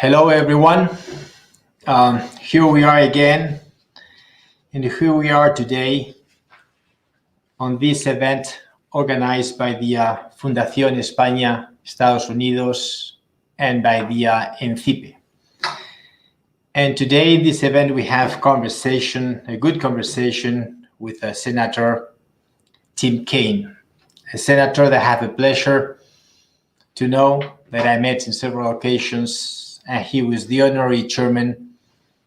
Hello, everyone. Here we are again, and here we are today on this event organized by the Fundación España, Estados Unidos, and by the INCIPE. And today in this event, we have a good conversation with Senator Tim Kaine, a senator that I have the pleasure to know, that I met in several occasions, and he was the honorary chairman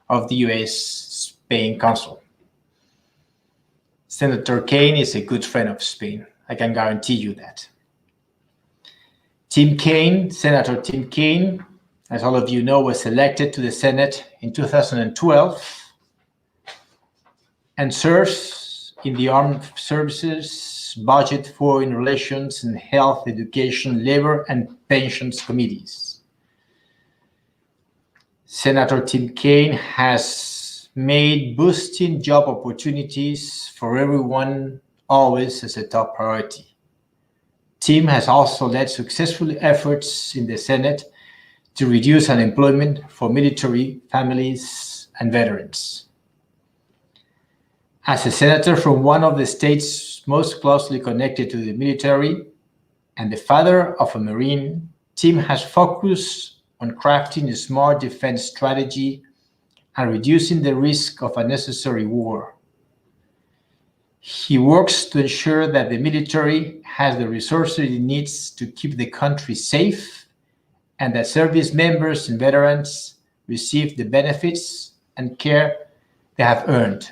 of the U.S.-Spain Council. Senator Kaine is a good friend of Spain. I can guarantee you that. Senator Tim Kaine, as all of you know, was elected to the Senate in 2012 and serves in the Armed Services, Budget, Foreign Relations, and Health, Education, Labor, and Pensions Committees. Senator Tim Kaine has made boosting job opportunities for everyone always as a top priority. Tim has also led successful efforts in the Senate to reduce unemployment for military families and veterans. As a senator from one of the states most closely connected to the military and the father of a Marine, Tim has focused on crafting a smart defense strategy and reducing the risk of unnecessary war. He works to ensure that the military has the resources it needs to keep the country safe, and that service members and veterans receive the benefits and care they have earned.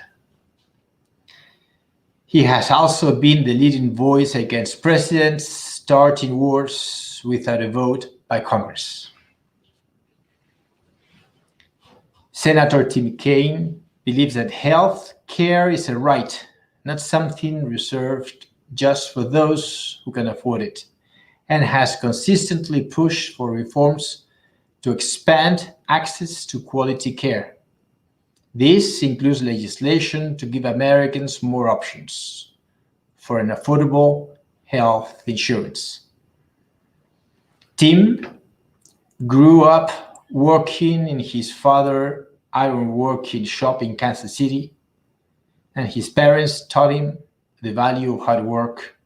He has also been the leading voice against presidents starting wars without a vote by Congress. Senator Tim Kaine believes that health care is a right, not something reserved just for those who can afford it, and has consistently pushed for reforms to expand access to quality care. This includes legislation to give Americans more options for an affordable health insurance. Tim grew up working in his father's ironworking shop in Kansas City, and his parents taught him the value of hard work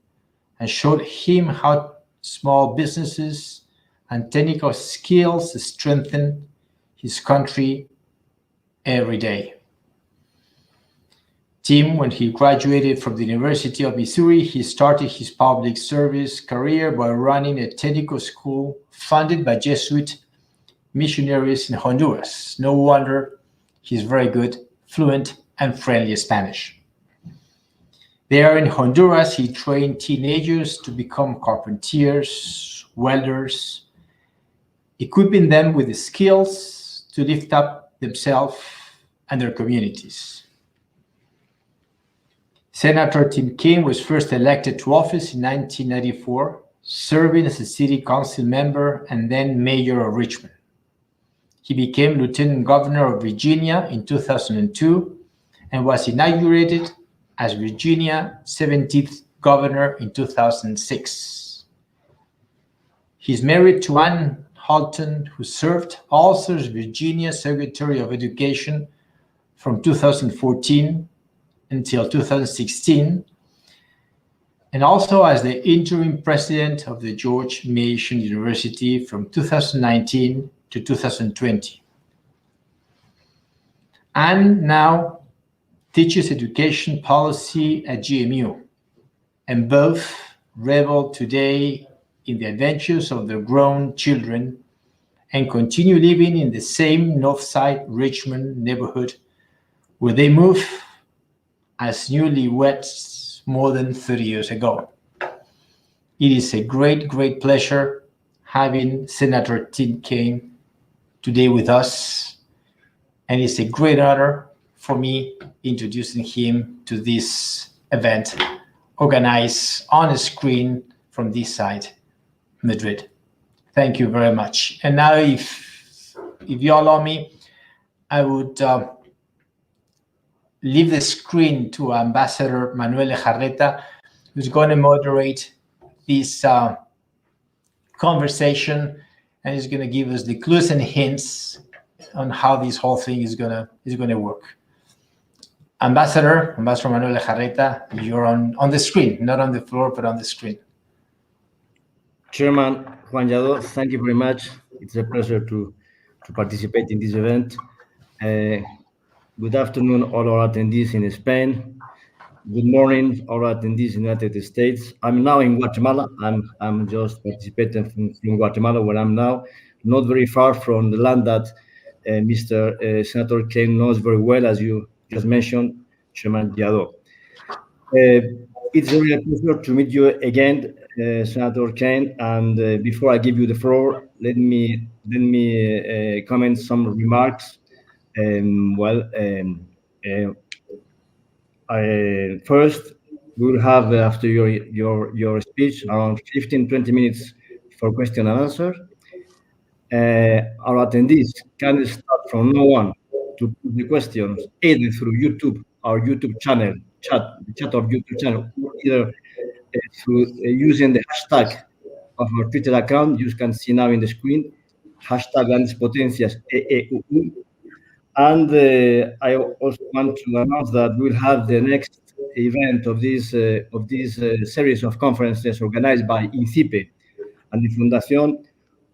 and showed him how small businesses and technical skills strengthen his country every day. Tim, when he graduated from the University of Missouri, he started his public service career by running a technical school funded by Jesuit missionaries in Honduras. No wonder he's very good, fluent, and friendly Spanish. There in Honduras, he trained teenagers to become carpenters, welders, equipping them with the skills to lift up themselves and their communities. Senator Tim Kaine was first elected to office in 1994, serving as a city council member and then mayor of Richmond. He became lieutenant governor of Virginia in 2002 and was inaugurated as Virginia's 17th governor in 2006. He's married to Ann Halton, who served also as Virginia's Secretary of Education from 2014 until 2016, and also as the interim president of the George Mason University from 2019 to 2020. And now teaches education policy at GMU, and both revel today in the adventures of their grown children and continue living in the same Northside Richmond neighborhood where they moved as newlyweds more than 30 years ago. It is a great, great pleasure having Senator Tim Kaine today with us, and it's a great honor for me introducing him to this event organized on a screen from this side, Madrid. Thank you very much. And now, if you allow me, I would leave the screen to Ambassador Manuel Lejarreta, who's going to moderate this conversation and he's going to give us the clues and hints on how this whole thing is gonna work. Ambassador Manuel Lejarreta, you're on the screen, not on the floor, but on the screen. Chairman Juan Lladó, thank you very much. It's a pleasure to participate in this event. Good afternoon, all our attendees in Spain. Good morning, all our attendees in the United States. I'm now in Guatemala. I'm just participating from Guatemala, where I'm now, not very far from the land that Mr. Senator Kaine knows very well, as you just mentioned, Chairman Lladó. It's a real pleasure to meet you again, Senator Kaine. And before I give you the floor, let me comment some remarks. First, we will have, after your speech, around 15-20 minutes for question and answer. Our attendees can start from now on to put the questions either through YouTube, our YouTube channel, the chat of YouTube channel, or either through using the hashtag of our Twitter account. You can see now in the screen, hashtag Potencias EE.UU. And I also want to announce that we'll have the next event of this series of conferences organized by INCIPE and the Fundación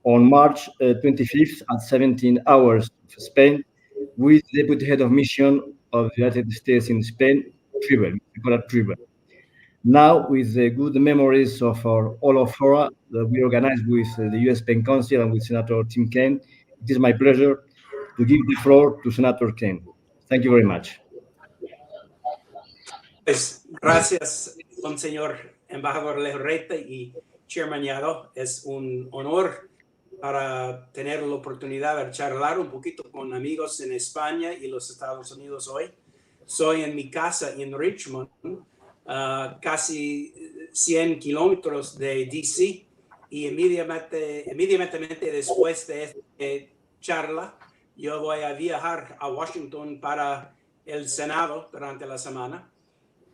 on March 25th at 17 hours of Spain, with Deputy Head of Mission of the United States in Spain, Firme. Now, with the good memories of all of fora that we organized with the U.S. Spain Council and with Senator Tim Kaine, it is my pleasure to give the floor to Senator Kaine. Thank you very much. Pues, gracias, señor embajador Lejarreta y Chairman Lladó. Es un honor para tener la oportunidad de charlar un poquito con amigos en España y los Estados Unidos hoy. Soy en mi casa en Richmond, casi 100 kilómetros de DC, y inmediatamente después de esta charla, yo voy a viajar a Washington para el Senado durante la semana,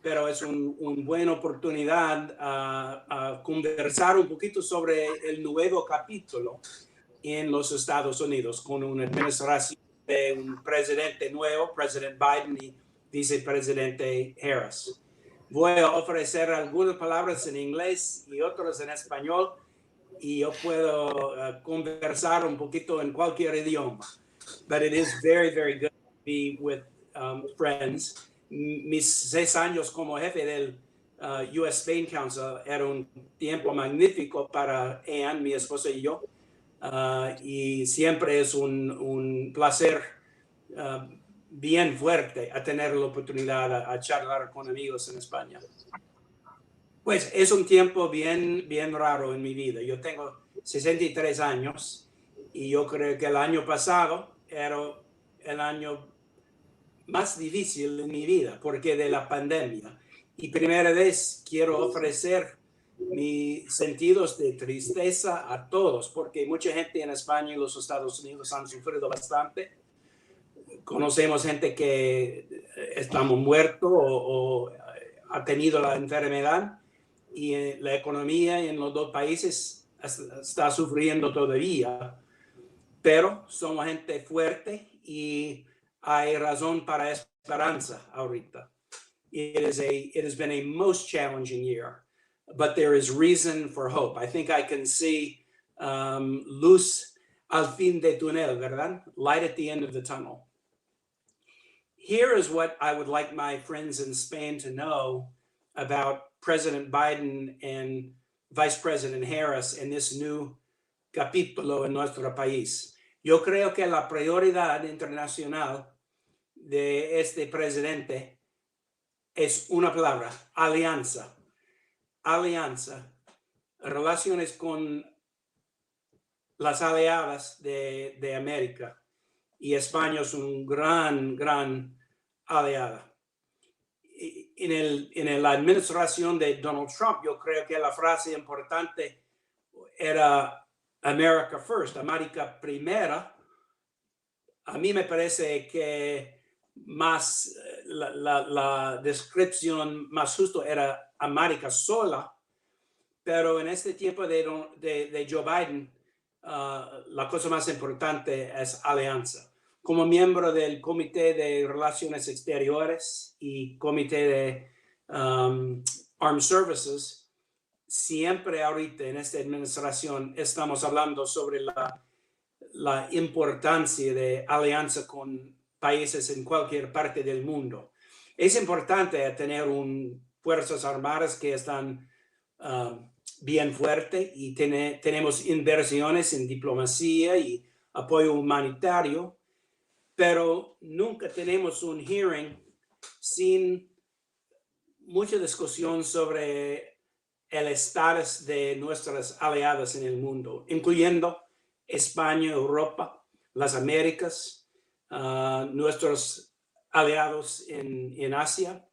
pero es una buena oportunidad a conversar un poquito sobre el nuevo capítulo en los Estados Unidos con una administración de un presidente nuevo, President Biden, y vicepresidente Harris. Voy a ofrecer algunas palabras en inglés y otras en español, y yo puedo conversar un poquito en cualquier idioma. But it is very, very good to be with friends. Mis 6 años como jefe del U.S. Spain Council era un tiempo magnífico para Anne, mi esposa y yo. Y siempre es un placer bien fuerte a tener la oportunidad a charlar con amigos en España. Pues es un tiempo bien raro en mi vida. Yo tengo 63 años y yo creo que el año pasado era el año más difícil en mi vida porque de la pandemia. Y primera vez quiero ofrecer mis sentidos de tristeza a todos, porque mucha gente en España y los Estados Unidos han sufrido bastante. Conocemos gente que estamos muertos o ha tenido la enfermedad, y la economía en los dos países está sufriendo todavía. Pero somos gente fuerte y hay razón para esperanza ahorita. It has been a most challenging year, but there is reason for hope. I think I can see luz al fin de túnel, ¿verdad? Light at the end of the tunnel. Here is what I would like my friends in Spain to know about President Biden and Vice President Harris in this new capítulo en nuestro país. Yo creo que la prioridad internacional de este presidente es una palabra: alianza. Alianza. Relaciones con las aliadas de América. Y España es un gran aliada. En la administración de Donald Trump, yo creo que la frase importante era America First, América Primera. A mí me parece que más la descripción más justo era América sola, pero en este tiempo de Joe Biden, la cosa más importante es alianza. Como miembro del Comité de Relaciones Exteriores y Comité de Armed Services, siempre ahorita en esta administración estamos hablando sobre la importancia de alianza con países en cualquier parte del mundo. Es importante tener fuerzas armadas que están bien fuertes y tenemos inversiones en diplomacia y apoyo humanitario, pero nunca tenemos un hearing sin mucha discusión sobre el estatus de nuestras aliadas en el mundo, incluyendo España, Europa, las Américas, nuestros aliados en Asia.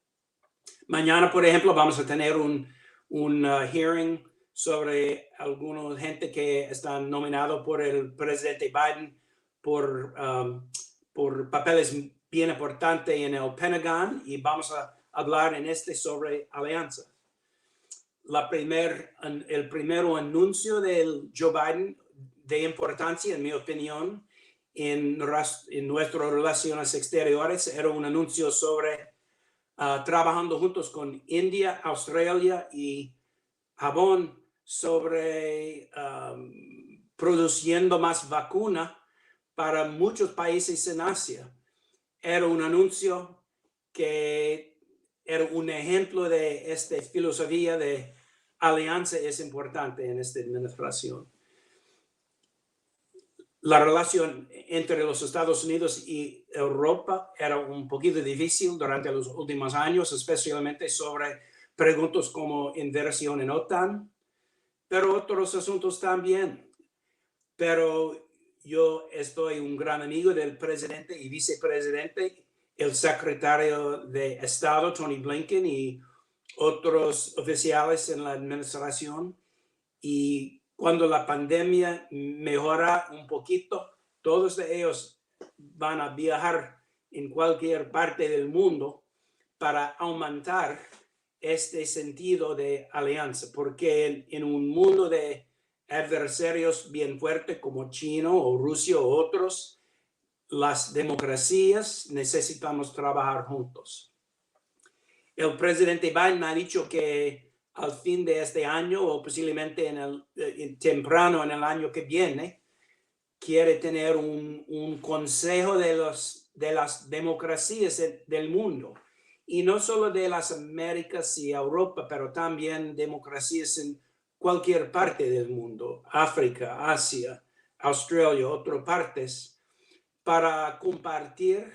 Mañana, por ejemplo, vamos a tener un hearing sobre alguna gente que están nominados por el presidente Biden por papeles bien importantes en el Pentagon, y vamos a hablar sobre alianza. El primer anuncio del Joe Biden de importancia, en mi opinión, en nuestras relaciones exteriores era un anuncio sobre trabajando juntos con India, Australia y Japón sobre produciendo más vacuna para muchos países en Asia. Era un anuncio que era un ejemplo de esta filosofía de alianza es importante en esta administración. La relación entre los Estados Unidos y Europa era un poquito difícil durante los últimos años, especialmente sobre preguntas como inversión en OTAN, pero otros asuntos también. Pero yo estoy un gran amigo del presidente y vicepresidente, el secretario de Estado, Tony Blinken, y otros oficiales en la administración. Y cuando la pandemia mejora un poquito, todos ellos van a viajar en cualquier parte del mundo para aumentar este sentido de alianza, porque en un mundo de adversarios bien fuertes como China o Rusia o otros, las democracias necesitamos trabajar juntos. El presidente Biden ha dicho que al fin de este año o posiblemente temprano en el año que viene, quiere tener un consejo de las democracias del mundo. Y no solo de las Américas y Europa, pero también democracias en cualquier parte del mundo, África, Asia, Australia, otras partes, para compartir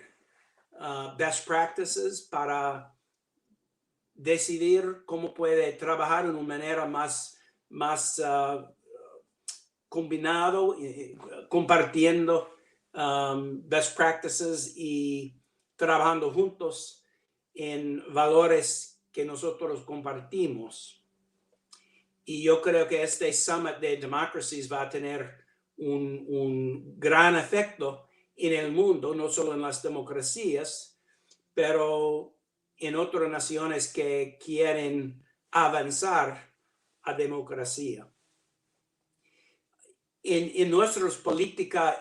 best practices, para decidir cómo puede trabajar de una manera más combinado, compartiendo best practices y trabajando juntos en valores que nosotros compartimos. Y yo creo que este Summit de Democracies va a tener un gran efecto en el mundo, no solo en las democracias, pero en otras naciones que quieren avanzar a democracia. En nuestras políticas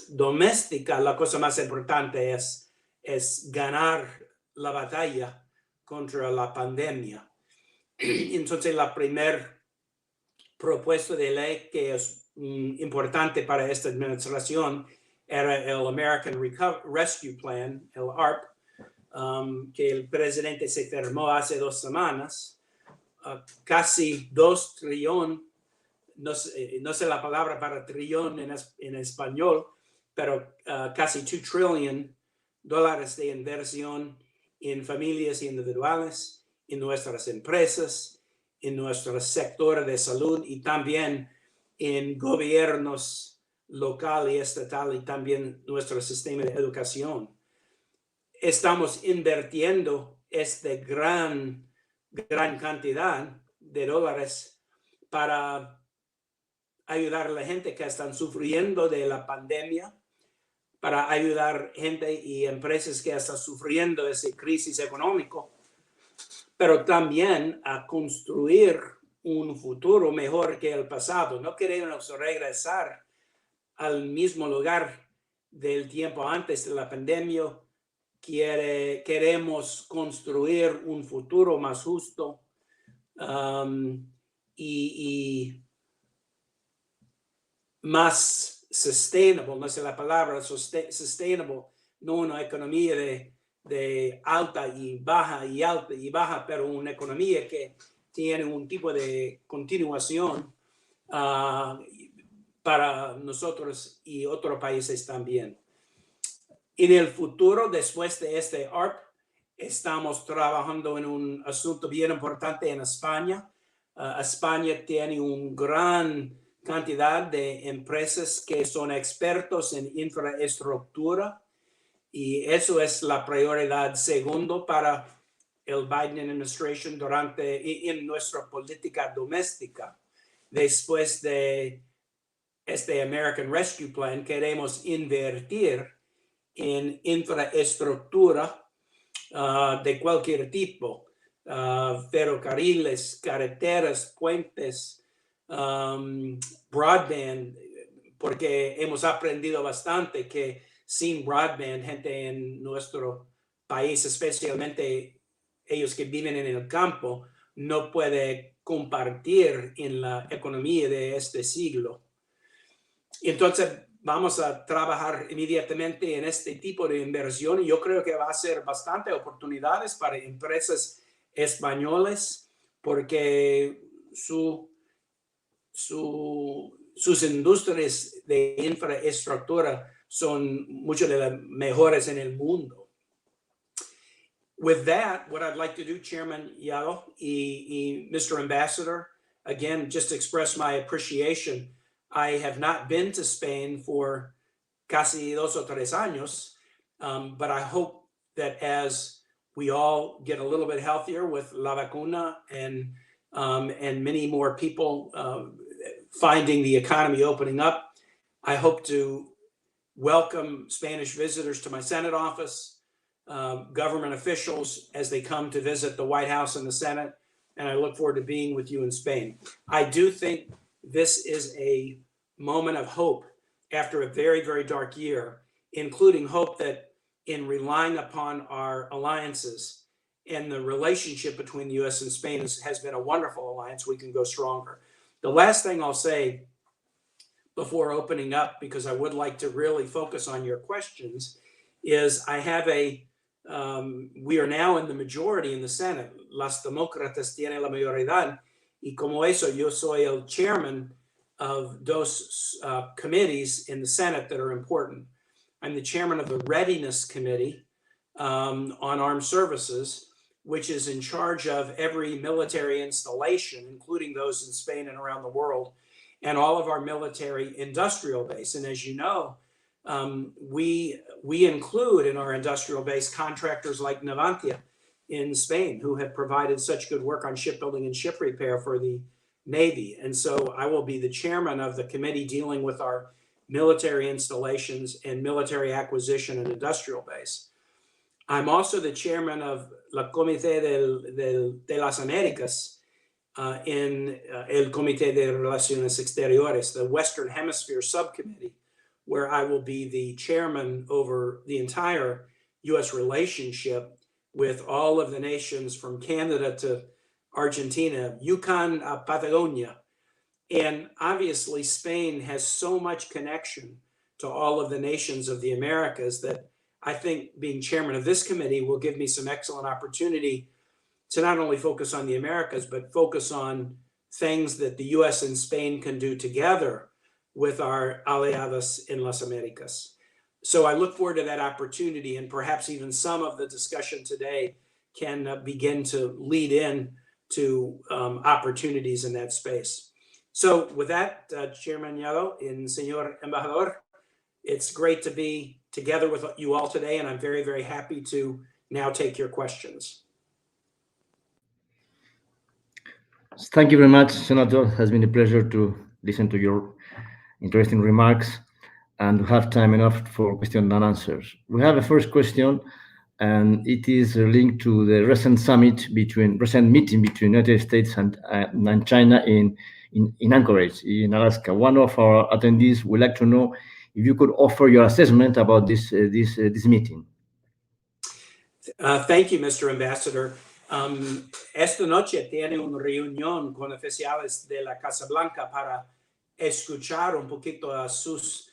domésticas, la cosa más importante es ganar la batalla contra la pandemia. Entonces, la primera propuesta de ley que es importante para esta administración era el American Rescue Plan, el ARP, que el presidente se firmó hace 2 semanas. Casi 2 trillones, no sé la palabra para trillón en español, pero casi $2 trillion de inversión en familias individuales, en nuestras empresas, en nuestro sector de salud y también en gobiernos local y estatal y también nuestro sistema de educación. Estamos invirtiendo esta gran cantidad de dólares para ayudar a la gente que están sufriendo de la pandemia, para ayudar gente y empresas que están sufriendo de esa crisis económica, pero también a construir un futuro mejor que el pasado. No queremos regresar al mismo lugar del tiempo antes de la pandemia. Queremos construir un futuro más justo y más sustainable, no sé la palabra, sustainable, no una economía de alta y baja, pero una economía que tiene un tipo de continuación para nosotros y otros países también. En el futuro, después de este ARP, estamos trabajando en un asunto bien importante en España. España tiene una gran cantidad de empresas que son expertos en infraestructura y eso es la prioridad segundo para el Biden administration en nuestra política doméstica. Después de este American Rescue Plan, queremos invertir en infraestructura de cualquier tipo, ferrocarriles, carreteras, puentes, broadband, porque hemos aprendido bastante que sin broadband, gente en nuestro país, especialmente ellos que viven en el campo, no puede compartir en la economía de este siglo. Entonces, vamos a trabajar inmediatamente en este tipo de inversión y yo creo que va a ser bastante oportunidades para empresas españolas porque sus industrias de infraestructura son muchas de las mejores en el mundo. With that, what I'd like to do, Chairman Yao y Mr. Ambassador, again, just express my appreciation. I have not been to Spain for casi 2 o 3 años, but I hope that as we all get a little bit healthier with la vacuna and many more people finding the economy opening up, I hope to welcome Spanish visitors to my Senate office, government officials as they come to visit the White House and the Senate, and I look forward to being with you in Spain. I do think this is a moment of hope after a very, very dark year, including hope that in relying upon our alliances and the relationship between the U.S. and Spain has been a wonderful alliance. We can go stronger. The last thing I'll say before opening up, because I would like to really focus on your questions, is I have we are now in the majority in the Senate. Las demócratas tienen la mayoría. Y como eso, yo soy el chairman of those committees in the Senate that are important. I'm the chairman of the Readiness Committee on Armed Services, which is in charge of every military installation, including those in Spain and around the world, and all of our military industrial base. And as you know, we include in our industrial base contractors like Navantia in Spain, who have provided such good work on shipbuilding and ship repair for the Navy. And so I will be the chairman of the committee dealing with our military installations and military acquisition and industrial base. I'm also the chairman of la Comité de las Américas in el Comité de Relaciones Exteriores, the Western Hemisphere Subcommittee, where I will be the chairman over the entire U.S. relationship with all of the nations from Canada to Argentina, Yukon, Patagonia. And obviously, Spain has so much connection to all of the nations of the Americas that I think being chairman of this committee will give me some excellent opportunity to not only focus on the Americas, but focus on things that the U.S. and Spain can do together with our aliados in Las Americas. So I look forward to that opportunity, and perhaps even some of the discussion today can begin to lead in to opportunities in that space. So with that, Chairman Yalo and Señor Embajador, it's great to be together with you all today, and I'm very, very happy to now take your questions. Thank you very much, Senator. It has been a pleasure to listen to your interesting remarks and to have time enough for questions and answers. We have a first question and it is linked to the recent meeting between United States and China in Anchorage, in Alaska. One of our attendees would like to know if you could offer your assessment about this meeting. Thank you, Mr. Ambassador. Esta noche tiene una reunión con oficiales de la Casa Blanca para escuchar un poquito a sus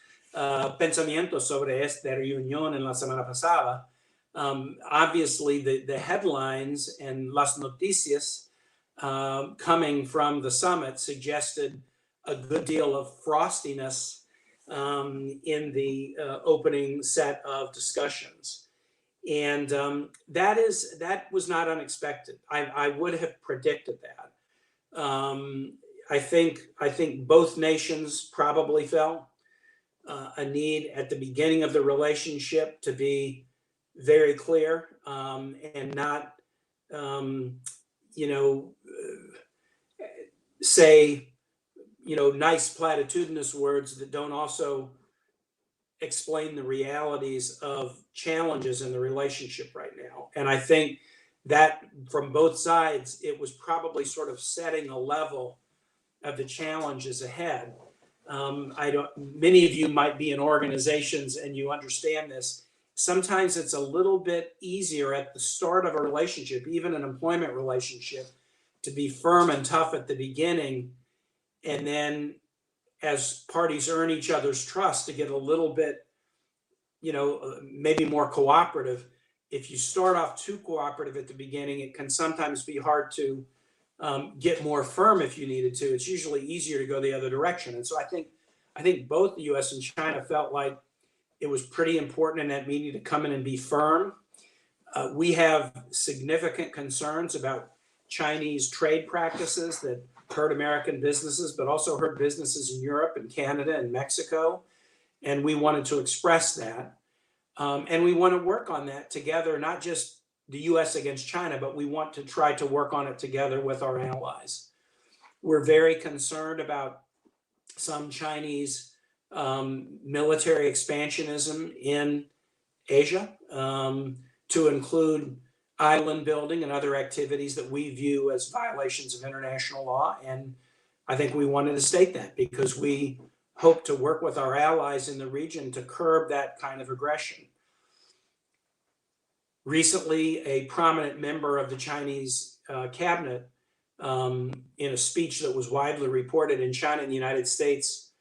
pensamientos sobre esta reunión en la semana pasada. Obviously, the headlines and las noticias coming from the summit suggested a good deal of frostiness in the opening set of discussions. And that was not unexpected. I would have predicted that. I think both nations probably felt a need at the beginning of the relationship to be very clear and not, say, nice platitudinous words that don't also explain the realities of challenges in the relationship right now. And I think that from both sides, it was probably sort of setting a level of the challenges ahead. Many of you might be in organizations and you understand this. Sometimes it's a little bit easier at the start of a relationship, even an employment relationship, to be firm and tough at the beginning. And then as parties earn each other's trust, to get a little bit, maybe more cooperative. If you start off too cooperative at the beginning, it can sometimes be hard to get more firm if you needed to. It's usually easier to go the other direction. And so I think both the US and China felt like it was pretty important in that meeting to come in and be firm. We have significant concerns about Chinese trade practices that hurt American businesses, but also hurt businesses in Europe and Canada and Mexico. And we wanted to express that. And we want to work on that together, not just the US against China, but we want to try to work on it together with our allies. We're very concerned about some Chinese military expansionism in Asia, to include island building and other activities that we view as violations of international law. And I think we wanted to state that because we hope to work with our allies in the region to curb that kind of aggression. Recently, a prominent member of the Chinese cabinet, in a speech that was widely reported in China and the United States,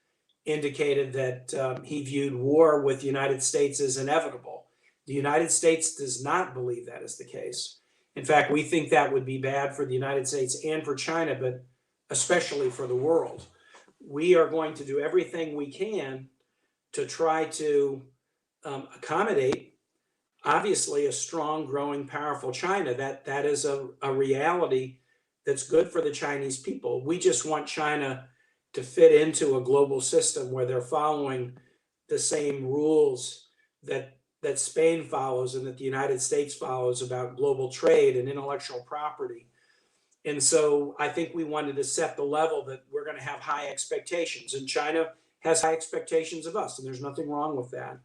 indicated that he viewed war with the United States as inevitable. The United States does not believe that is the case. In fact, we think that would be bad for the United States and for China, but especially for the world. We are going to do everything we can to try to accommodate, obviously, a strong, growing, powerful China. That is a reality that's good for the Chinese people. We just want China to fit into a global system where they're following the same rules that Spain follows and that the United States follows about global trade and intellectual property. And so I think we wanted to set the level that we're going to have high expectations, and China has high expectations of us, and there's nothing wrong with that.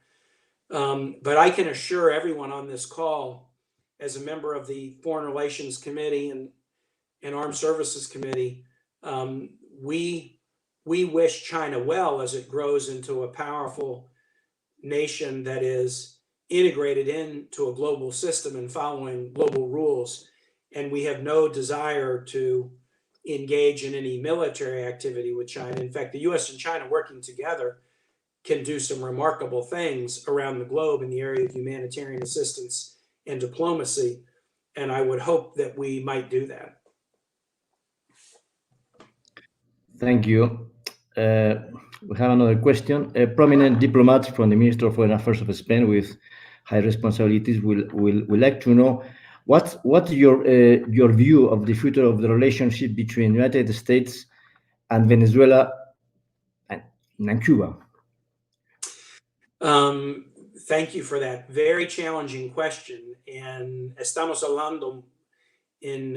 But I can assure everyone on this call, as a member of the Foreign Relations Committee and Armed Services Committee, we wish China well as it grows into a powerful nation that is integrated into a global system and following global rules. And we have no desire to engage in any military activity with China. In fact, the US and China working together can do some remarkable things around the globe in the area of humanitarian assistance and diplomacy. And I would hope that we might do that. Thank you. We have another question. A prominent diplomat from the Ministry of Foreign Affairs of Spain with high responsibilities will like to know what's your view of the future of the relationship between the United States and Venezuela and Cuba? Thank you for that very challenging question. And estamos hablando en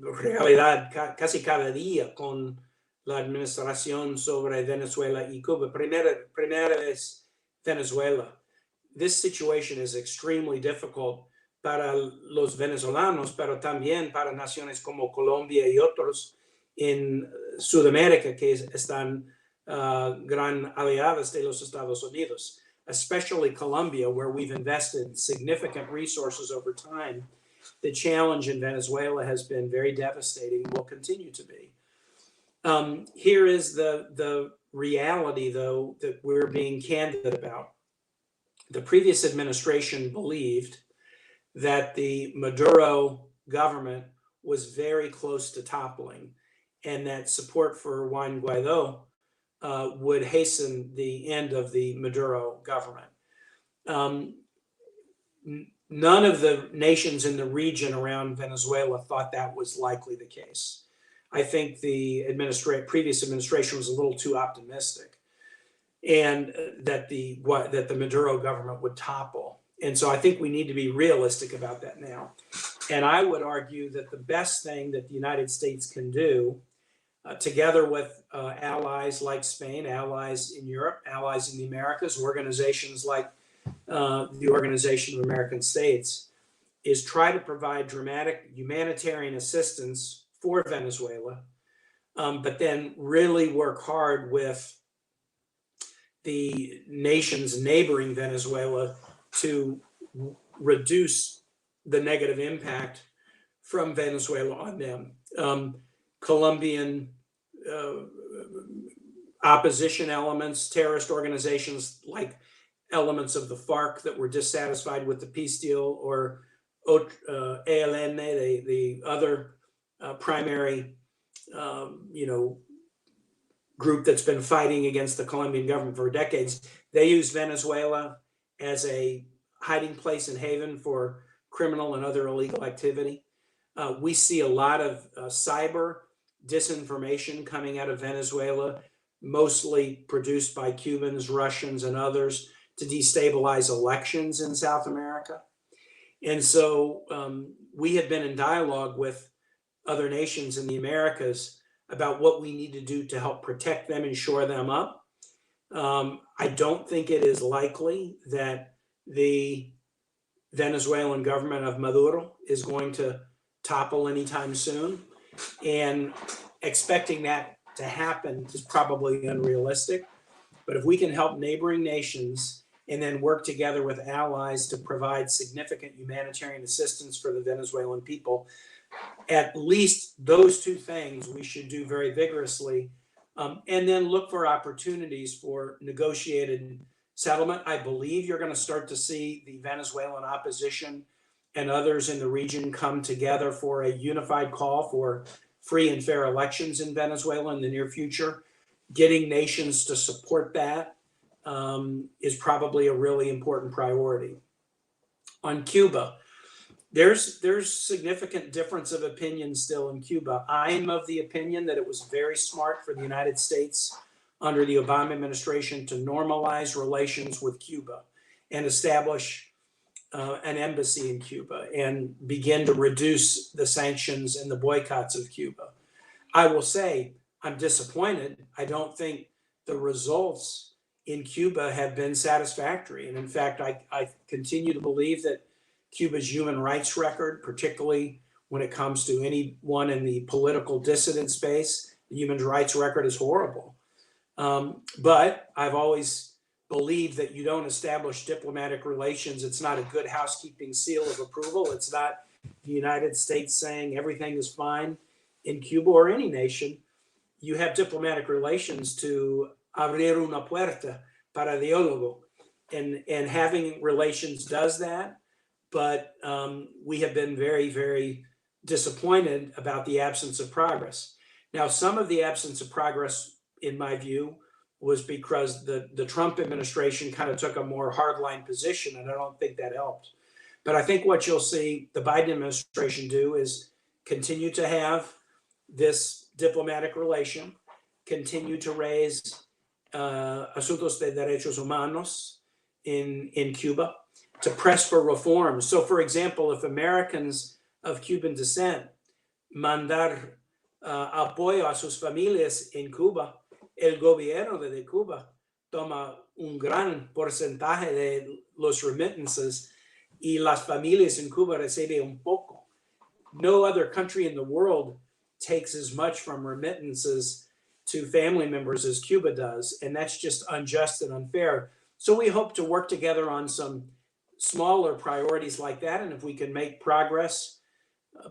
realidad casi cada día con la administración sobre Venezuela y Cuba. Primera vez Venezuela. this situation is extremely difficult para los venezolanos, pero también para naciones como Colombia y otros en Sudamérica que están gran aliadas de los Estados Unidos, especially Colombia, where we've invested significant resources over time. The challenge in Venezuela has been very devastating and will continue to be. Here is the reality, though, that we're being candid about. The previous administration believed that the Maduro government was very close to toppling, and that support for Juan Guaido would hasten the end of the Maduro government. None of the nations in the region around Venezuela thought that was likely the case. I think the previous administration was a little too optimistic, and that the Maduro government would topple. And so I think we need to be realistic about that now. And I would argue that the best thing that the United States can do, together with allies like Spain, allies in Europe, allies in the Americas, organizations like the Organization of American States, is try to provide dramatic humanitarian assistance for Venezuela, but then really work hard with the nations neighboring Venezuela to reduce the negative impact from Venezuela on them. Colombian opposition elements, terrorist organizations like elements of the FARC that were dissatisfied with the peace deal, or ELN, the other primary group that's been fighting against the Colombian government for decades. They use Venezuela as a hiding place and haven for criminal and other illegal activity. We see a lot of cyber disinformation coming out of Venezuela, mostly produced by Cubans, Russians, and others to destabilize elections in South America. And so we have been in dialogue with other nations in the Americas about what we need to do to help protect them and shore them up. I don't think it is likely that the Venezuelan government of Maduro is going to topple anytime soon. And expecting that to happen is probably unrealistic. But if we can help neighboring nations and then work together with allies to provide significant humanitarian assistance for the Venezuelan people, at least those two things we should do very vigorously, and then look for opportunities for negotiated settlement. I believe you're going to start to see the Venezuelan opposition and others in the region come together for a unified call for free and fair elections in Venezuela in the near future. Getting nations to support that is probably a really important priority. On Cuba, there's significant difference of opinion still in Cuba. I'm of the opinion that it was very smart for the United States under the Obama administration to normalize relations with Cuba and establish an embassy in Cuba and begin to reduce the sanctions and the boycotts of Cuba. I will say I'm disappointed. I don't think the results in Cuba have been satisfactory. And in fact, I continue to believe that Cuba's human rights record, particularly when it comes to anyone in the political dissident space, the human rights record is horrible. But I've always believed that you don't establish diplomatic relations. It's not a good housekeeping seal of approval. It's not the United States saying everything is fine in Cuba or any nation. You have diplomatic relations to abrir una puerta para diálogo. And having relations does that. But we have been very, very disappointed about the absence of progress. Now, some of the absence of progress, in my view, was because the Trump administration kind of took a more hardline position, and I don't think that helped. But I think what you'll see the Biden administration do is continue to have this diplomatic relation, continue to raise asuntos de derechos humanos in Cuba, to press for reforms. So, for example, if Americans of Cuban descent mandar apoyo a sus familias en Cuba, el gobierno de Cuba toma un gran porcentaje de los remittances y las familias en Cuba reciben un poco. No other country in the world takes as much from remittances to family members as Cuba does, and that's just unjust and unfair. So we hope to work together on some smaller priorities like that, and if we can make progress,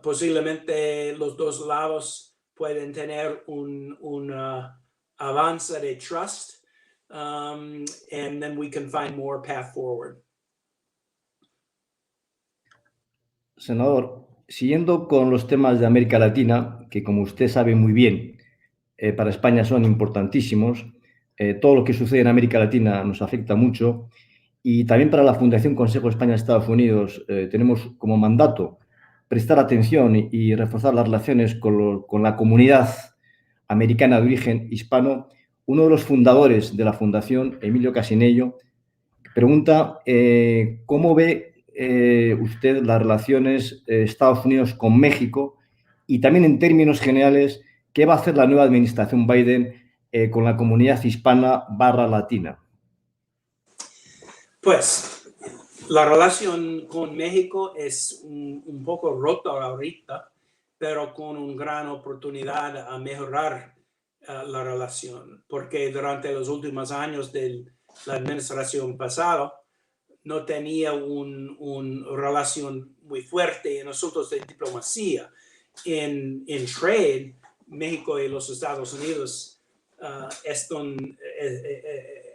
posiblemente los dos lados pueden tener un avance de trust, and then we can find more path forward. Senador, siguiendo con los temas de América Latina, que como usted sabe muy bien, para España son importantísimos, todo lo que sucede en América Latina nos afecta mucho, y también para la Fundación Consejo España y Estados Unidos tenemos como mandato prestar atención y reforzar las relaciones con la comunidad americana de origen hispano. Uno de los fundadores de la Fundación, Emilio Casinello, pregunta cómo ve usted las relaciones Estados Unidos con México y también en términos generales, ¿qué va a hacer la nueva administración Biden con la comunidad hispana / latina? Pues la relación con México es un poco rota ahorita, pero con una gran oportunidad a mejorar la relación, porque durante los últimos años de la administración pasada no tenía una relación muy fuerte en asuntos de diplomacia. En trade, México y los Estados Unidos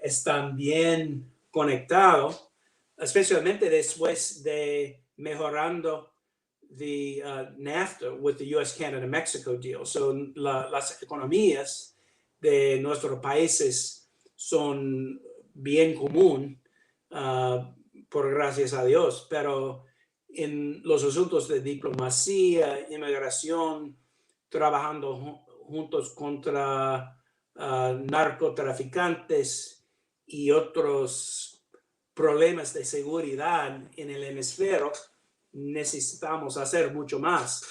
están bien conectados, especialmente después de mejorando the NAFTA with the US-Canada-Mexico deal. So, las economías de nuestros países son bien común, por gracias a Dios, pero en los asuntos de diplomacia, inmigración, trabajando juntos contra narcotraficantes y otros problemas de seguridad en el hemisferio, necesitamos hacer mucho más.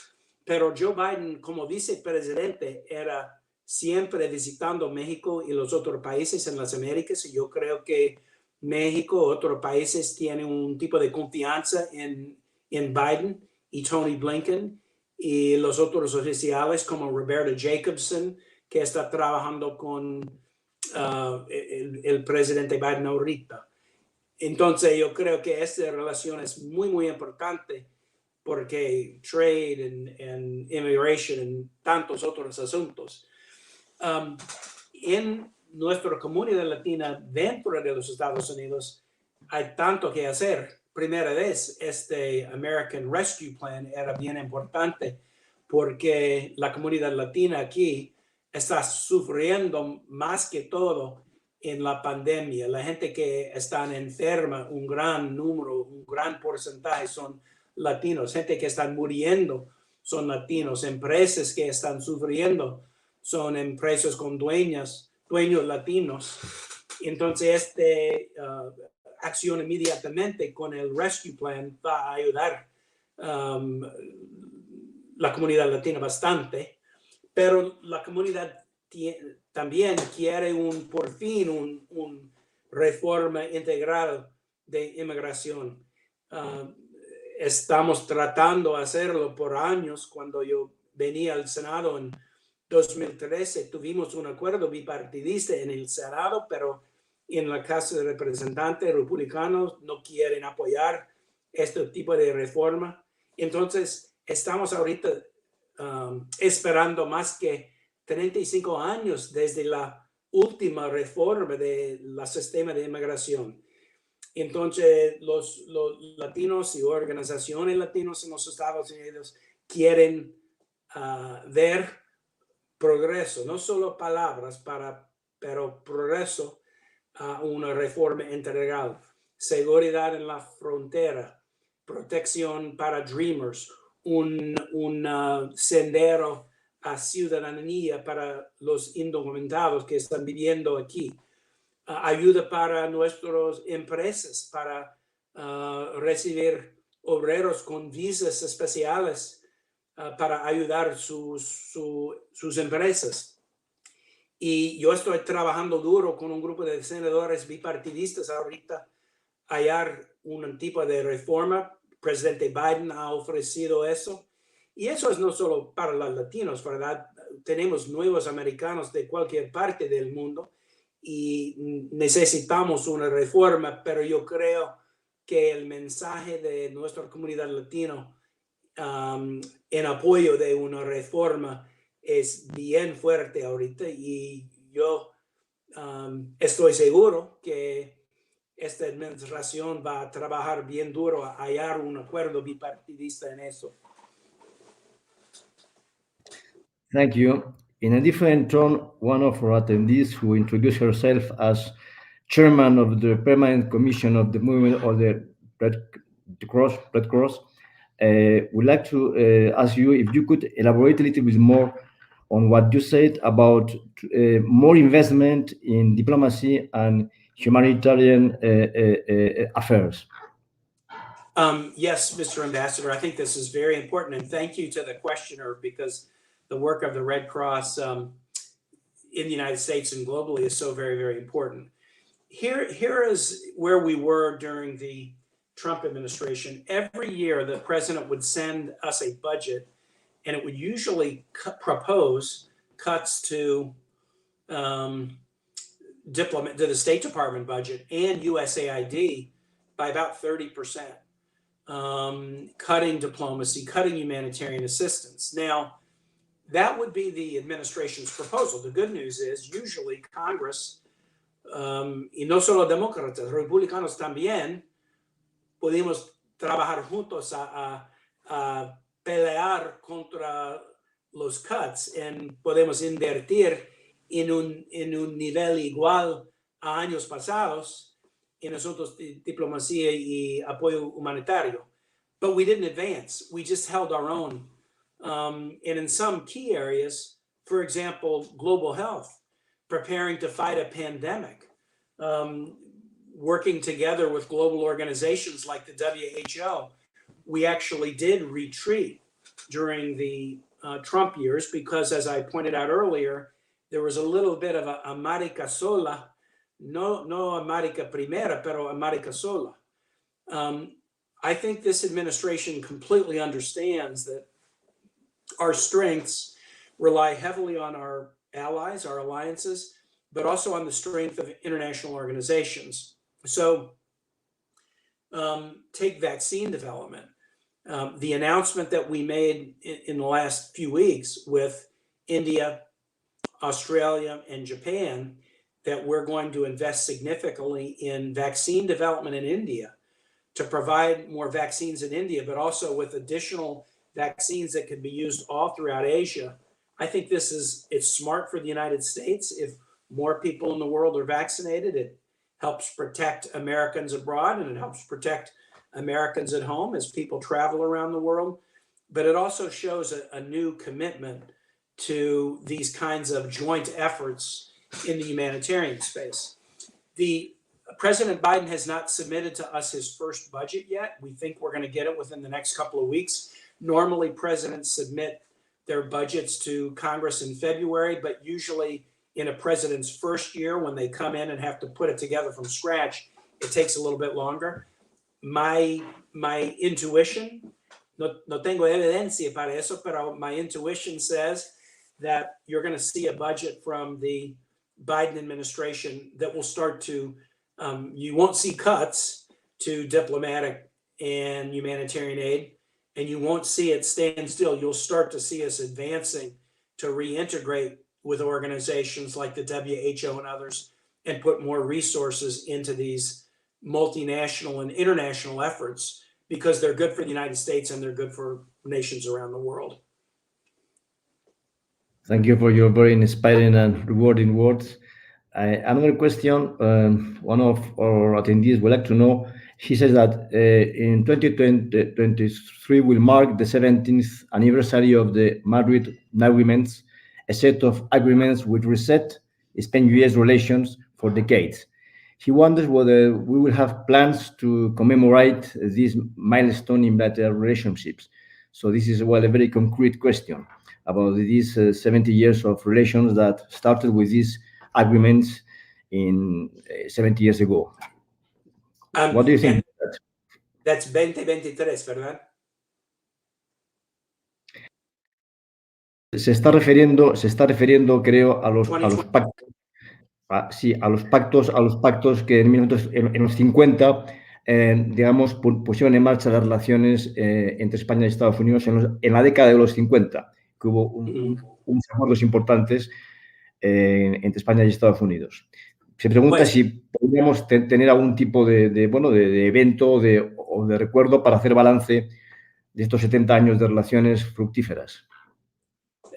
Pero Joe Biden, como vicepresidente, era siempre visitando México y los otros países en las Américas, y yo creo que México, otros países tienen un tipo de confianza en Biden y Tony Blinken y los otros oficiales como Roberta Jacobson, que está trabajando con el presidente Biden ahorita. Entonces yo creo que esta relación es muy, muy importante porque trade and immigration y tantos otros asuntos. En nuestra comunidad latina dentro de los Estados Unidos hay tanto que hacer. Primera vez, este American Rescue Plan era bien importante porque la comunidad latina aquí está sufriendo más que todo en la pandemia. La gente que está enferma, un gran número, un gran porcentaje son latinos. Gente que están muriendo son latinos. Empresas que están sufriendo son empresas con dueños latinos. Entonces, acción inmediatamente con el Rescue Plan va a ayudar la comunidad latina bastante, pero la comunidad también quiere por fin una reforma integral de inmigración. Estamos tratando de hacerlo por años. Cuando yo venía al Senado en 2013, tuvimos un acuerdo bipartidista en el Senado, pero en la Casa de Representantes republicanos no quieren apoyar este tipo de reforma. Entonces, estamos ahorita esperando más que 35 años desde la última reforma del sistema de inmigración. Entonces, los latinos y organizaciones latinas en los Estados Unidos quieren ver progreso, no solo palabras, pero progreso a una reforma integral, seguridad en la frontera, protección para dreamers, un sendero a ciudadanía para los indocumentados que están viviendo aquí, ayuda para nuestras empresas para recibir obreros con visas especiales para ayudar sus empresas. Y yo estoy trabajando duro con un grupo de senadores bipartidistas ahorita, hallar un tipo de reforma. Presidente Biden ha ofrecido eso. Y eso es no solo para los latinos, ¿verdad? Tenemos nuevos americanos de cualquier parte del mundo y necesitamos una reforma, pero yo creo que el mensaje de nuestra comunidad latina en apoyo de una reforma es bien fuerte ahorita, y yo estoy seguro que esta administración va a trabajar bien duro a hallar un acuerdo bipartidista en eso. Thank you. In a different tone, one of our attendees, who introduced herself as chairman of the Permanent Commission of the Movement of the Red Cross, would like to ask you if you could elaborate a little bit more on what you said about more investment in diplomacy and humanitarian affairs. Yes, Mr. Ambassador, I think this is very important, and thank you to the questioner, because the work of the Red Cross in the United States and globally is so very, very important. Here is where we were during the Trump administration. Every year, the president would send us a budget, and it would usually propose cuts to the State Department budget and USAID by about 30%, cutting diplomacy, cutting humanitarian assistance. Now, that would be the administration's proposal. The good news is usually Congress, y no solo demócratas, republicanos también, podemos trabajar juntos a pelear contra los cuts, y podemos invertir en un nivel igual a años pasados en asuntos de diplomacia y apoyo humanitario. But we didn't advance. We just held our own. And in some key areas, for example, global health, preparing to fight a pandemic, working together with global organizations like the WHO, we actually did retreat during the Trump years because, as I pointed out earlier, there was a little bit of a América sola, no América primera, pero América sola. I think this administration completely understands that our strengths rely heavily on our allies, our alliances, but also on the strength of international organizations. So take vaccine development. The announcement that we made in the last few weeks with India, Australia, and Japan, that we're going to invest significantly in vaccine development in India to provide more vaccines in India, but also with additional vaccines that can be used all throughout Asia. I think it's smart for the United States. If more people in the world are vaccinated, it helps protect Americans abroad, and it helps protect Americans at home as people travel around the world. But it also shows a new commitment to these kinds of joint efforts in the humanitarian space. President Biden has not submitted to us his first budget yet. We think we're going to get it within the next couple of weeks. Normally, presidents submit their budgets to Congress in February, but usually in a president's first year, when they come in and have to put it together from scratch, it takes a little bit longer. My intuition, no tengo evidencia para eso, pero my intuition says that you're going to see a budget from the Biden administration that will start to, you won't see cuts to diplomatic and humanitarian aid, and you won't see it stand still. You'll start to see us advancing to reintegrate with organizations like the WHO and others, and put more resources into these multinational and international efforts, because they're good for the United States and they're good for nations around the world. Thank you for your very inspiring and rewarding words. Another question, one of our attendees would like to know, he says that in 2023 will mark the 17th anniversary of the Madrid Agreements, a set of agreements which reset Spain-US relations for decades. He wonders whether we will have plans to commemorate this milestone in better relationships. So this is, well, a very concrete question. about these 70 years of relations that started with these agreements in 70 years ago. What do you think? That's 2023, ¿verdad? Se está refiriendo, creo, a los pactos. Sí, a los pactos que en los 50, digamos, pusieron en marcha las relaciones entre España y Estados Unidos en la década de los 50, que hubo unos acuerdos importantes entre España y Estados Unidos. Se pregunta si podríamos tener algún tipo de evento o de recuerdo para hacer balance de estos 70 años de relaciones fructíferas.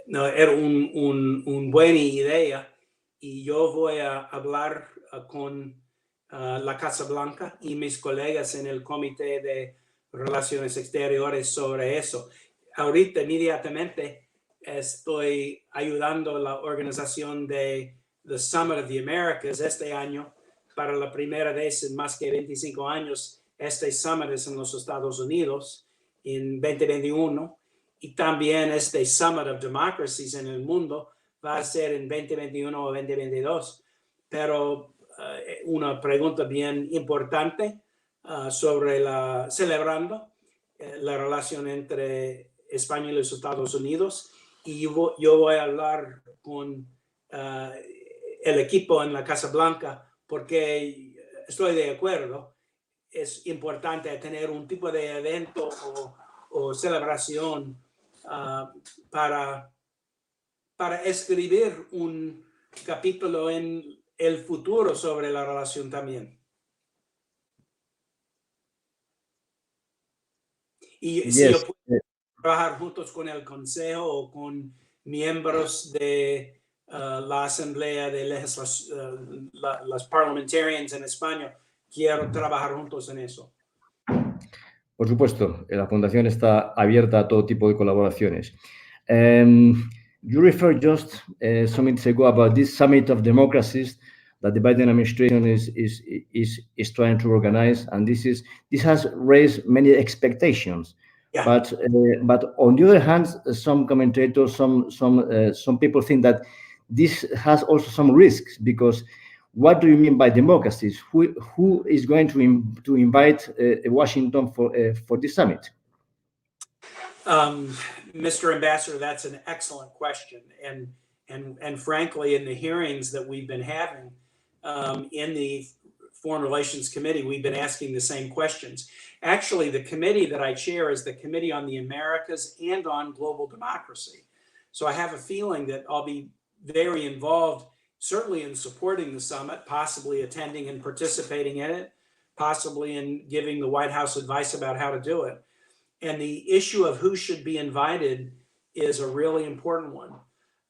No, era una buena idea, y yo voy a hablar con la Casa Blanca y mis colegas en el Comité de Relaciones Exteriores sobre eso. Ahorita, inmediatamente, estoy ayudando a la organización de The Summit of the Americas este año. Para la primera vez en más que 25 años, este Summit es en los Estados Unidos en 2021. Y también este Summit of Democracies en el mundo va a ser en 2021 o 2022. Pero una pregunta bien importante sobre celebrando la relación entre España y los Estados Unidos. Y yo voy a hablar con el equipo en la Casa Blanca, porque estoy de acuerdo. Es importante tener un tipo de evento o celebración para escribir un capítulo en el futuro sobre la relación también. Y si yo puedo trabajar juntos con el Consejo o con miembros de la Asamblea de Legislación, las parliamentarians en España, quiero trabajar juntos en eso. Por supuesto, la Fundación está abierta a todo tipo de colaboraciones. You referred just some minutes ago about this summit of democracies that the Biden administration is trying to organize, and this has raised many expectations. Yeah. But on the other hand, some commentators, some people think that this has also some risks, because what do you mean by democracies? Who is going to invite Washington for this summit? Mr. Ambassador, that's an excellent question, and frankly, in the hearings that we've been having in the Foreign Relations Committee, we've been asking the same questions. Actually, the committee that I chair is the Committee on the Americas and on Global Democracy. So I have a feeling that I'll be very involved, certainly in supporting the summit, possibly attending and participating in it, possibly in giving the White House advice about how to do it. And the issue of who should be invited is a really important one.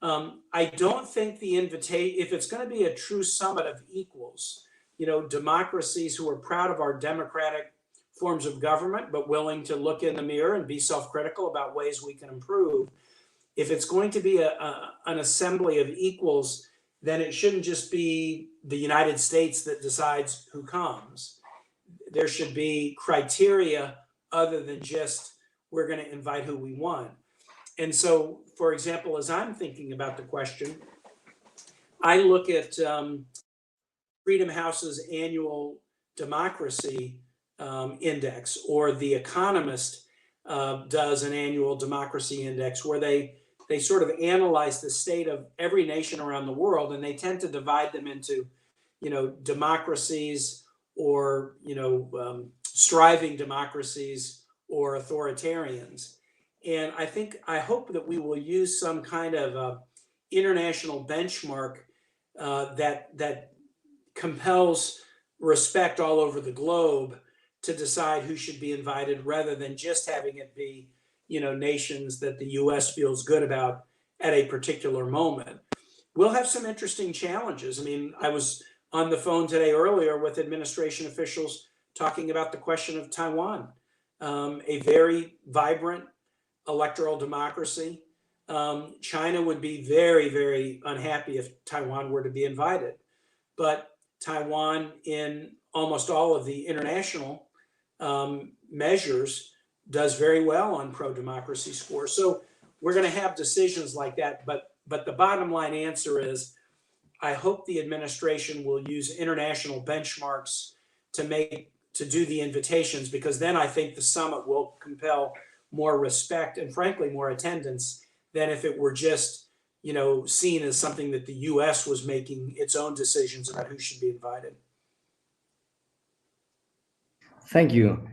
I don't think the invitation, if it's going to be a true summit of equals, democracies who are proud of our democratic forms of government, but willing to look in the mirror and be self-critical about ways we can improve. If it's going to be an assembly of equals, then it shouldn't just be the United States that decides who comes. There should be criteria other than just we're going to invite who we want. And so, for example, as I'm thinking about the question, I look at Freedom House's annual democracy index, or The Economist does an annual democracy index where they sort of analyze the state of every nation around the world, and they tend to divide them into, democracies or, striving democracies or authoritarians. And I hope that we will use some kind of international benchmark that compels respect all over the globe to decide who should be invited, rather than just having it be, nations that the U.S. feels good about at a particular moment. We'll have some interesting challenges. I mean, I was on the phone today earlier with administration officials talking about the question of Taiwan, a very vibrant electoral democracy. China would be very, very unhappy if Taiwan were to be invited. But Taiwan, in almost all of the international measures, does very well on pro-democracy scores. So we're going to have decisions like that. But the bottom line answer is, I hope the administration will use international benchmarks to do the invitations, because then I think the summit will compel more respect and frankly more attendance than if it were just, you know, seen as something that the US was making its own decisions about who should be invited. Thank you.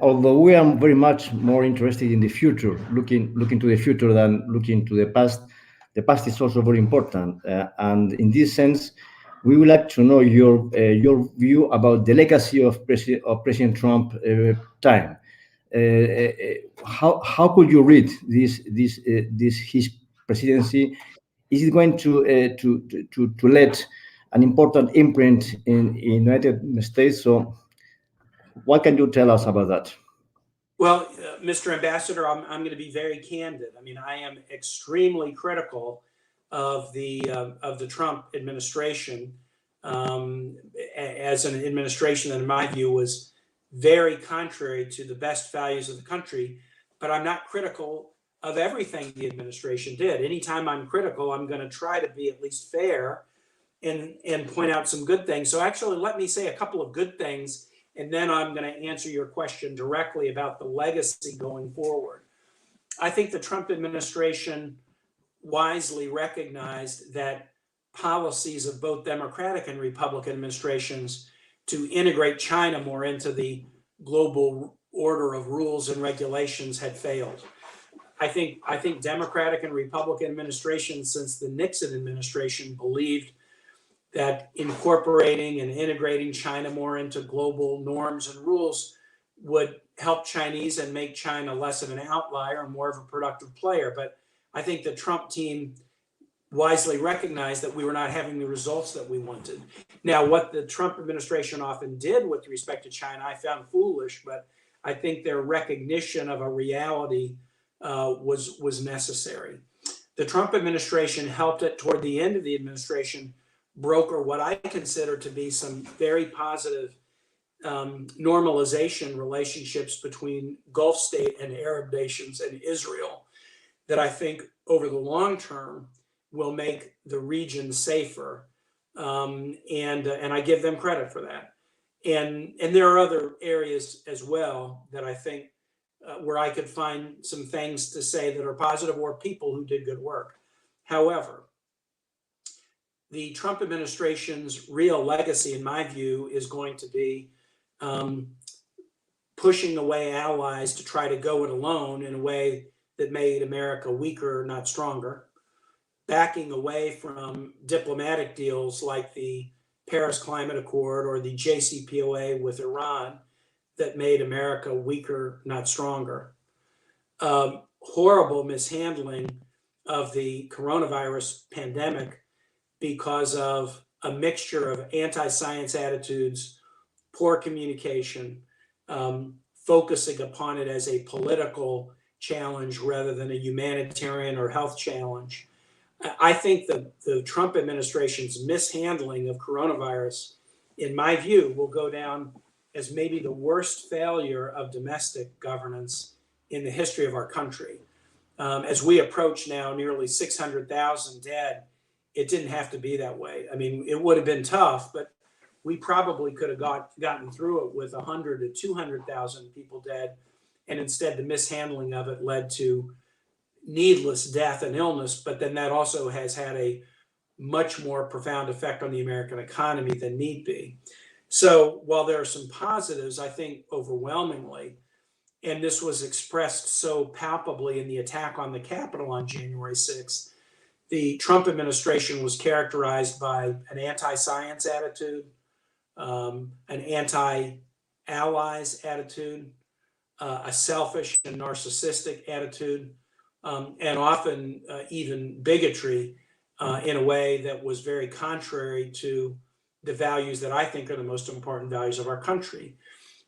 Although we are very much more interested in the future, looking to the future than looking to the past is also very important. And in this sense, we would like to know your view about the legacy of President Trump time. How could you read this his presidency? Is it going to let an important imprint in United States? So, what can you tell us about that? Well, Mr. Ambassador, I'm going to be very candid. I mean, I am extremely critical of the Trump administration as an administration that, in my view, was very contrary to the best values of the country. But I'm not critical of everything the administration did. Anytime I'm critical, I'm going to try to be at least fair and point out some good things. So actually, let me say a couple of good things, and then I'm going to answer your question directly about the legacy going forward. I think the Trump administration wisely recognized that policies of both Democratic and Republican administrations to integrate China more into the global order of rules and regulations had failed. I think Democratic and Republican administrations since the Nixon administration believed that incorporating and integrating China more into global norms and rules would help Chinese and make China less of an outlier and more of a productive player. But I think the Trump team wisely recognized that we were not having the results that we wanted. Now, what the Trump administration often did with respect to China, I found foolish, but I think their recognition of a reality was necessary. The Trump administration helped it toward the end of the administration broker what I consider to be some very positive normalization relationships between Gulf state and Arab nations and Israel that I think over the long term will make the region safer. And I give them credit for that. And there are other areas as well that I think where I could find some things to say that are positive or people who did good work. However, the Trump administration's real legacy, in my view, is going to be pushing away allies to try to go it alone in a way that made America weaker, not stronger, backing away from diplomatic deals like the Paris Climate Accord or the JCPOA with Iran that made America weaker, not stronger. Horrible mishandling of the coronavirus pandemic because of a mixture of anti-science attitudes, poor communication, focusing upon it as a political challenge rather than a humanitarian or health challenge. I think the Trump administration's mishandling of coronavirus, in my view, will go down as maybe the worst failure of domestic governance in the history of our country. As we approach now nearly 600,000 dead, it didn't have to be that way. I mean, it would have been tough, but we probably could have gotten through it with 100 to 200,000 people dead. And instead, the mishandling of it led to needless death and illness, but then that also has had a much more profound effect on the American economy than need be. So while there are some positives, I think overwhelmingly, and this was expressed so palpably in the attack on the Capitol on January 6th, the Trump administration was characterized by an anti-science attitude, an anti-allies attitude, a selfish and narcissistic attitude, and often even bigotry in a way that was very contrary to the values that I think are the most important values of our country.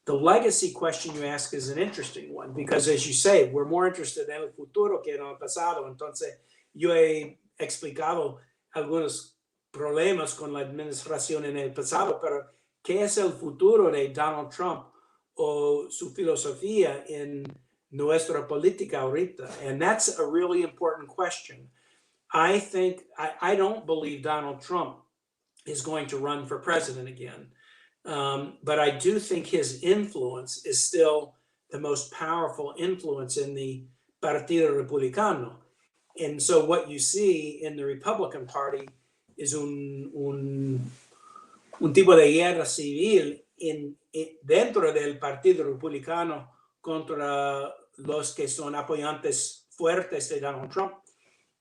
The legacy question you ask is an interesting one because, as you say, we're more interested en el futuro que en el pasado. Entonces, yo he explicado algunos problemas con la administración en el pasado, pero ¿qué es el futuro de Donald Trump o su filosofía en nuestra política ahorita? And that's a really important question. I don't believe Donald Trump is going to run for president again. But I do think his influence is still the most powerful influence in the Partido Republicano. And so what you see in the Republican Party is un tipo de guerra civil dentro del Partido Republicano contra los que son apoyantes fuertes de Donald Trump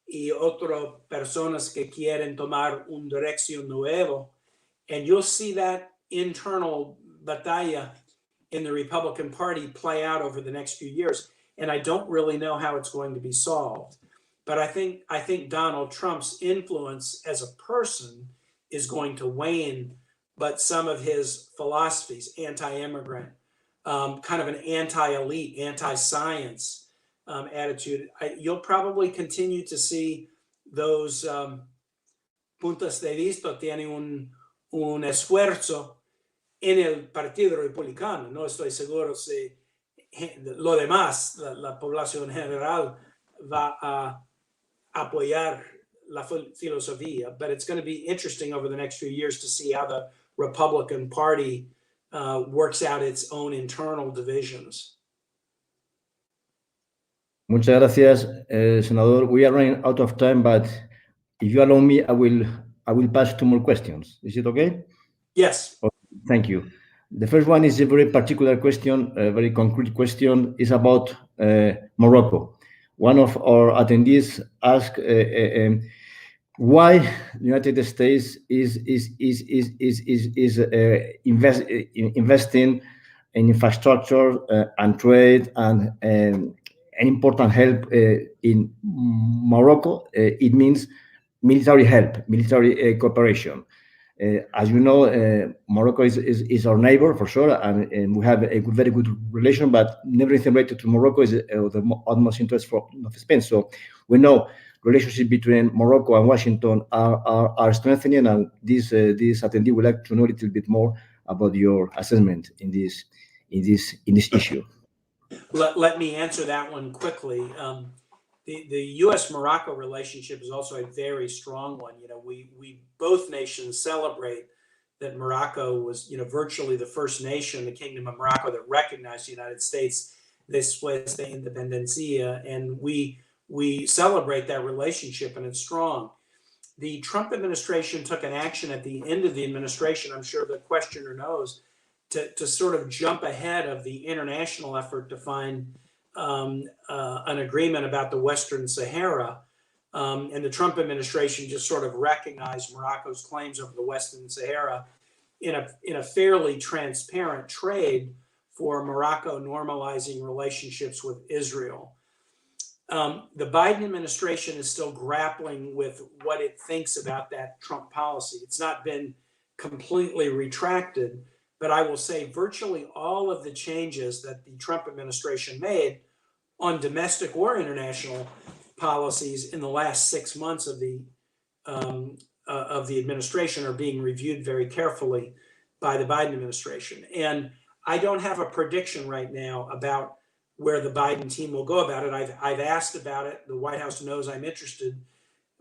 y otras personas que quieren tomar una dirección nueva. And you'll see that internal batalla in the Republican Party play out over the next few years. And I don't really know how it's going to be solved. But I think Donald Trump's influence as a person is going to wane, but some of his philosophies, anti-immigrant, kind of an anti-elite, anti-science attitude, you'll probably continue to see those puntos de vista tienen un esfuerzo en el Partido Republicano. No estoy seguro si lo demás, la población general, va a apoyar la filosofía. But it's going to be interesting over the next few years to see how the Republican Party works out its own internal divisions. Muchas gracias, senador. We are running out of time, but if you allow me, I will pass 2 more questions. Is it okay? Yes. Okay, thank you. The first one is a very particular question, a very concrete question. Is about Morocco. One of our attendees asked why the United States is investing in infrastructure and trade and an important help in Morocco. It means military help, military cooperation. As you know, Morocco is our neighbor for sure, and we have a very good relation, but everything related to Morocco is of the utmost interest for Spain. So we know relationship between Morocco and Washington are strengthening, and this attendee would like to know a little bit more about your assessment in this issue. Let me answer that one quickly. The U.S.-Morocco relationship is also a very strong one. You know, we both nations celebrate that Morocco was, you know, virtually the first nation, the Kingdom of Morocco, that recognized the United States después de independencia, and we celebrate that relationship, and it's strong. The Trump administration took an action at the end of the administration, I'm sure the questioner knows, to sort of jump ahead of the international effort to find an agreement about the Western Sahara. And the Trump administration just sort of recognized Morocco's claims over the Western Sahara in a fairly transparent trade for Morocco normalizing relationships with Israel. The Biden administration is still grappling with what it thinks about that Trump policy. It's not been completely retracted, but I will say virtually all of the changes that the Trump administration made on domestic or international policies in the last 6 months of the administration are being reviewed very carefully by the Biden administration. And I don't have a prediction right now about where the Biden team will go about it. I've asked about it. The White House knows I'm interested.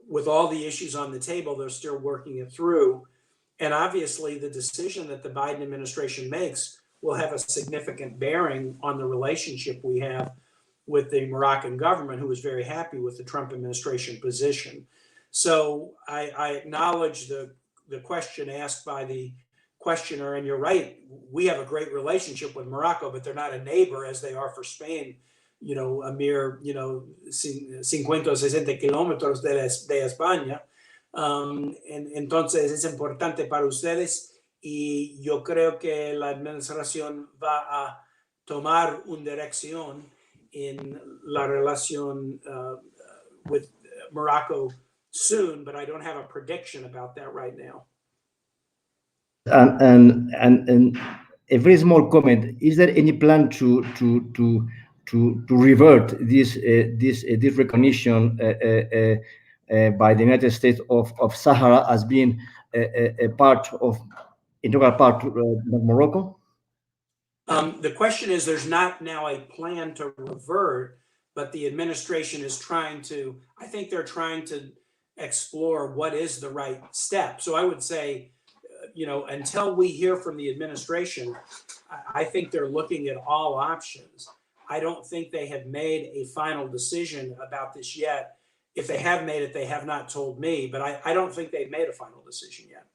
With all the issues on the table, they're still working it through. And obviously, the decision that the Biden administration makes will have a significant bearing on the relationship we have with the Moroccan government, who is very happy with the Trump administration position. So I acknowledge the question asked by the questioner, and you're right. We have a great relationship with Morocco, but they're not a neighbor as they are for Spain. You know, a mere, 50 o 60 kilómetros de España. Entonces es importante para ustedes, y yo creo que la administración va a tomar una dirección en la relación with Morocco soon, but I don't have a prediction about that right now. And a very small comment: is there any plan to revert this recognition by the United States of Sahara as being a part of integral part of Morocco? The question is, there's not now a plan to revert, but the administration is trying to, I think they're trying to explore what is the right step. So I would say, until we hear from the administration, I think they're looking at all options. I don't think they have made a final decision about this yet. If they have made it, they have not told me, but I don't think they've made a final decision yet.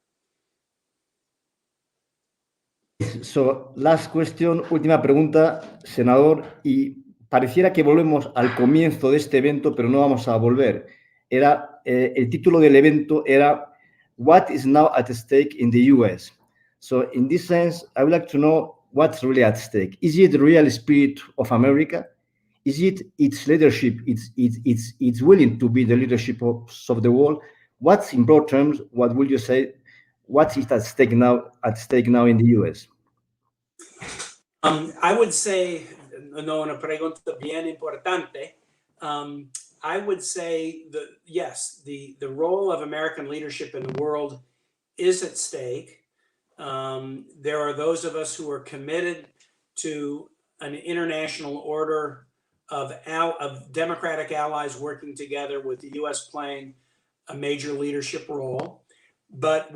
So, last question, última pregunta, senador, y pareciera que volvemos al comienzo de este evento, pero no vamos a volver. El título del evento era What is now at stake in the US? So, in this sense, I would like to know what's really at stake. Is it the real spirit of America? Is it its leadership? It's willing to be the leadership of the world? What's in broad terms? What would you say? What is at stake now in the US? I would say, una pregunta bien importante. I would say that yes, the role of American leadership in the world is at stake. There are those of us who are committed to an international order of democratic allies working together, with the US playing a major leadership role, but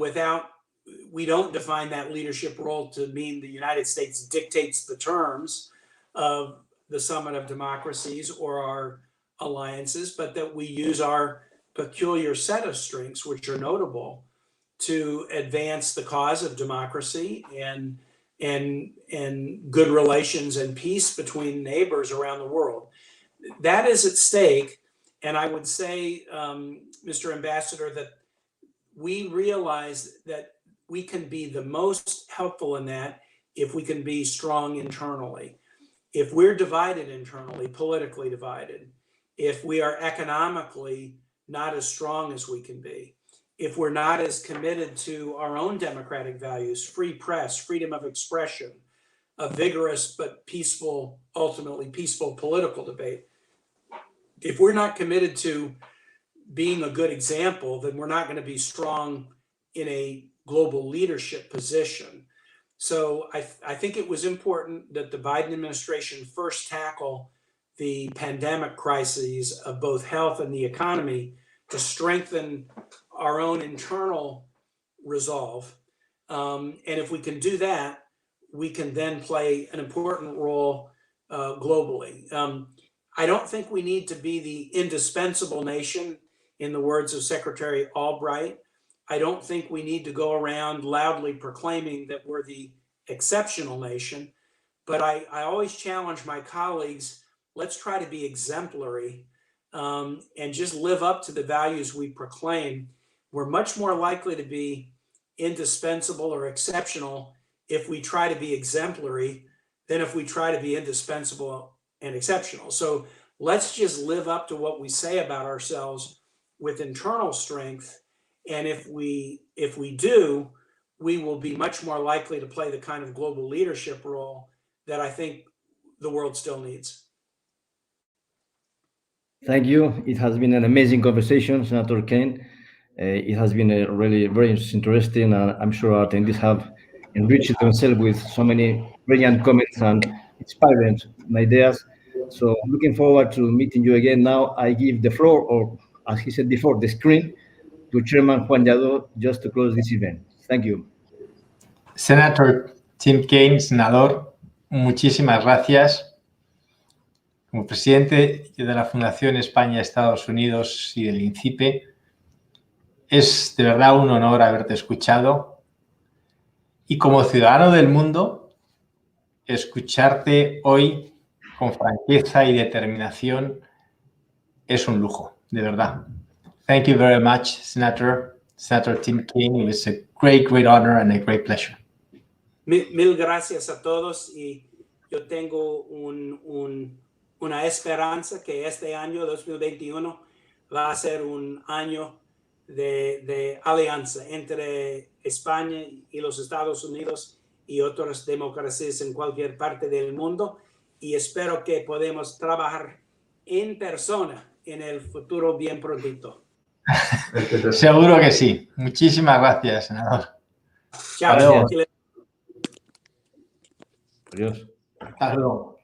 we don't define that leadership role to mean the United States dictates the terms of the Summit of Democracies or our alliances, but that we use our peculiar set of strengths, which are notable, to advance the cause of democracy and good relations and peace between neighbors around the world. That is at stake. And I would say, Mr. Ambassador, that we realize that we can be the most helpful in that if we can be strong internally. If we're divided internally, politically divided, if we are economically not as strong as we can be, if we're not as committed to our own democratic values, free press, freedom of expression, a vigorous but peaceful, ultimately peaceful political debate, if we're not committed to being a good example, then we're not going to be strong in a global leadership position. So I think it was important that the Biden administration first tackle the pandemic crises of both health and the economy to strengthen our own internal resolve. And if we can do that, we can then play an important role globally. I don't think we need to be the indispensable nation, in the words of Secretary Albright. I don't think we need to go around loudly proclaiming that we're the exceptional nation, but I always challenge my colleagues, let's try to be exemplary and just live up to the values we proclaim. We're much more likely to be indispensable or exceptional if we try to be exemplary than if we try to be indispensable and exceptional. So let's just live up to what we say about ourselves with internal strength. And if we do, we will be much more likely to play the kind of global leadership role that I think the world still needs. Thank you. It has been an amazing conversation, Senator Kaine. It has been a really very interesting, and I'm sure our attendees have enriched themselves with so many brilliant comments and inspiring ideas. So looking forward to meeting you again. Now I give the floor, or as he said before, the screen, to Chairman Juan Lladó, just to close this event. Thank you. Senator Tim Kaine, senador, muchísimas gracias. Como presidente de la Fundación España y Estados Unidos y del INCIPE, es de verdad un honor haberte escuchado. Y como ciudadano del mundo, escucharte hoy con franqueza y determinación es un lujo, de verdad. Thank you very much, Senator Tim Kaine. It was a great honor and a great pleasure. Mil gracias a todos, y yo tengo una esperanza que este año 2021 va a ser un año de alianza entre España y los Estados Unidos y otras democracias en cualquier parte del mundo, y espero que podamos trabajar en persona en el futuro bien prontito. Seguro que sí. Muchísimas gracias, senador. Chao. Adiós. Hasta luego.